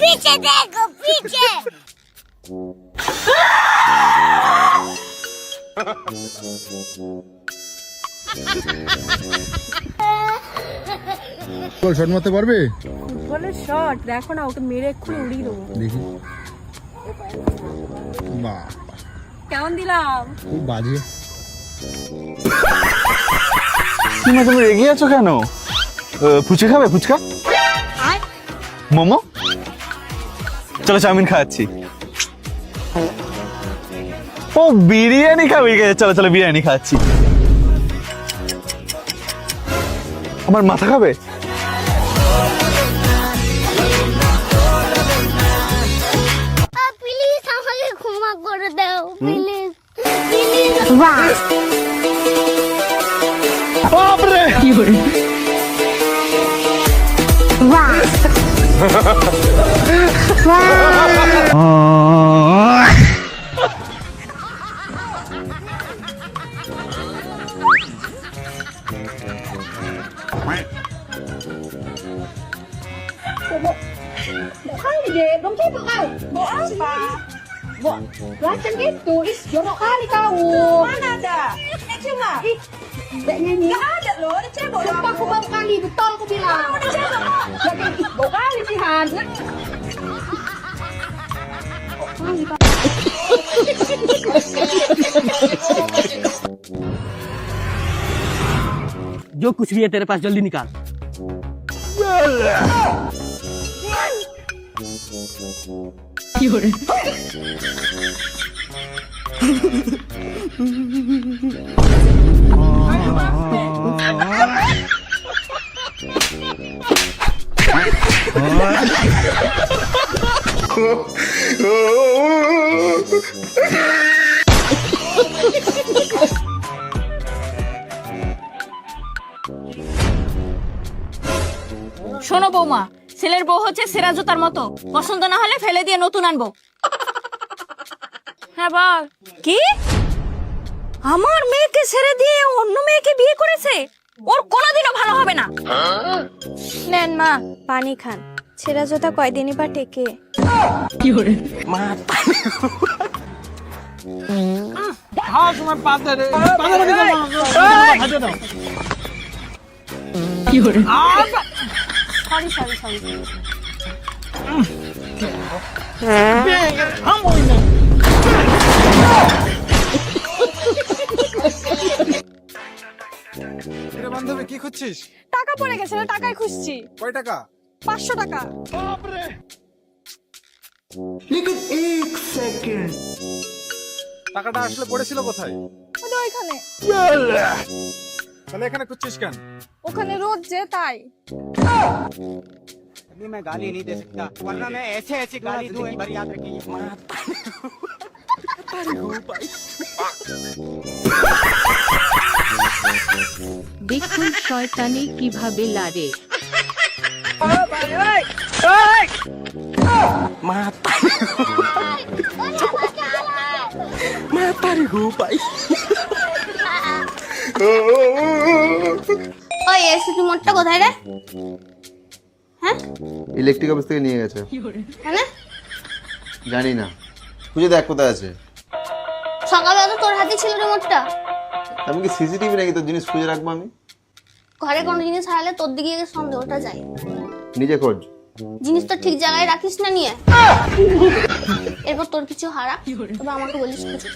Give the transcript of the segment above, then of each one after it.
पीछे देखो पीछे। বল শট মারতে পারবে? ফুটবলের শট দেখো না, ওকে মেরে এক্ষুনি উড়িয়ে দেবো। দেখি। বাহ, কেমন দিলাম? খুব বাজে। তুমি রেগে আছো কেন? ফুচকা খাবে? ফুচকা, মোমো, চলো চাউমিন খাওয়াচ্ছি। ও বিরিয়ানি খাবে? চলো চলো বিরিয়ানি খাওয়াচ্ছি। আমার মাথা খাবে? প্লিজ আমাকে ক্ষমা করে দাও প্লিজ প্লিজ। বাপরে কি করে? বাহ Dong siapa kau? Bawa apa? Bawa macam gitu. Ih, jorok kali kau. Mana ada? Cuma. Ih, tak nyanyi. Tak ada loh. Ada cebok. Sumpah aku bau kali. Betul aku bilang. Ada cebok. Jangan ih, bau kali sih Han. जो कुछ भी है तेरे पास जल्दी निकाल। শোনো বৌমা, ছেলের বউ হচ্ছে সেরা জুতার মতো, পছন্দ না হলে ফেলে দিয়ে নতুন আনবো। হ্যাঁ বল। কি? আমার মেয়েকে ছেড়ে দিয়ে অন্য মেয়েকে বিয়ে করেছে? ওর কোনোদিনও ভালো হবে না। নেন মা পানি খান, ছেঁড়া জুতা কয়দিনই বা টেকে। কি করে? মা হাঁ তোমার পাতে রে পাতে রে হাতে দাও। কি করে? Sorry sorry sorry. রে বান্ধবী কি খুঁজছিস? টাকা পড়ে গেছে, টাকাই খুঁজছি। কয় টাকা? 500 টাকা। বাপরে। টাকাটা আসলে পড়েছিল কোথায়? ওইখানে। তাহলে এখানে খুঁজছিস কেন? ওখানে রোজ যে তাই। अभी मैं गाली नहीं दे सकता, वरना मैं ऐसे ऐसे गाली दूं, एक बार याद रखिए। দেখুন শয়তানি কিভাবে লাড়ে। ওই এসি রিমোটটা কোথায় রে? হ্যাঁ ইলেকট্রিক অফিস থেকে নিয়ে গেছে। মানে জানি না, খুঁজে দেখ কোথায় আছে। সকালে তো তোর হাতে ছিল রিমোটটা। আমি কি সিসিটিভি নাকি তোর জিনিস খুঁজে রাখবো? আমি ঘরে কোনো জিনিস হারালে তোর দিকে গিয়ে সন্দেহটা যায়। নিজে খোঁজ। জিনিস তো ঠিক জায়গায় রাখিস না নিয়ে। এরপর তোর কিছু হারা তবে আমাকে বলিস কিছু।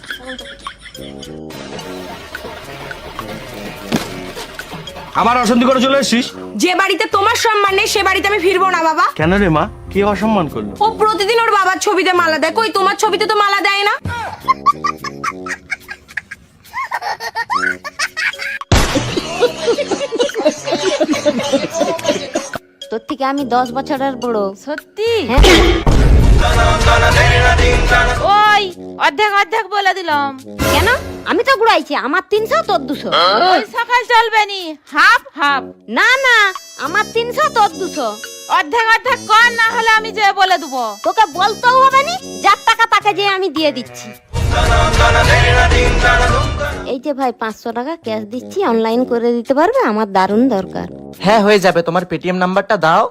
আমার অশান্তি করে চলে এসেছিস? যে বাড়িতে তোমার সম্মান নেই সে বাড়িতে আমি ফিরবো না বাবা। কেন রে মা, কি অসম্মান করলো? ও প্রতিদিন ওর বাবার ছবিতে মালা দেয়, কই তোমার ছবিতে তো মালা দেয় না। তোর থেকে আমি 10 বছরের বড়। সত্যি? হ্যাঁ। ওই অর্ধেক অর্ধেক বলে দিলাম। কেন? আমি তো গুড়াইছি, আমার 300 তোর 200। ওই সকাল চলবে নি, হাফ হাফ। না না, আমার 300 তোর 200। অর্ধেক অর্ধেক কর, না হলে আমি যে বলে দেবো। তোকে বলতেও হবে নি, যার টাকা তাকে যে আমি দিয়ে দিচ্ছি। এই যে ভাই 500 টাকা ক্যাশ দিচ্ছি, অনলাইন করে দিতে পারবে? আমার দারুণ দরকার। হ্যাঁ হয়ে যাবে, তোমার পেটিএম নাম্বারটা দাও।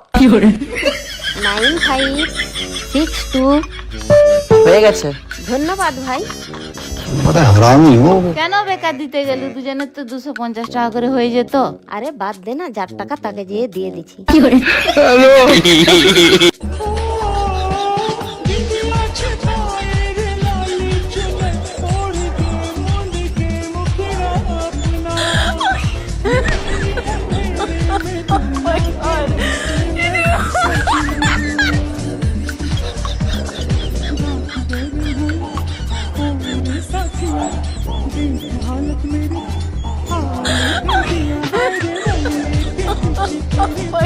9562। হয়ে গেছে। ধন্যবাদ ভাই। কেন বেকার দিতে গেলি? দুজনের তো 250 টাকা করে হয়ে যেত। আরে বাদ দে না, যার টাকা তাকে যেয়ে দিয়ে দিচ্ছি। Oh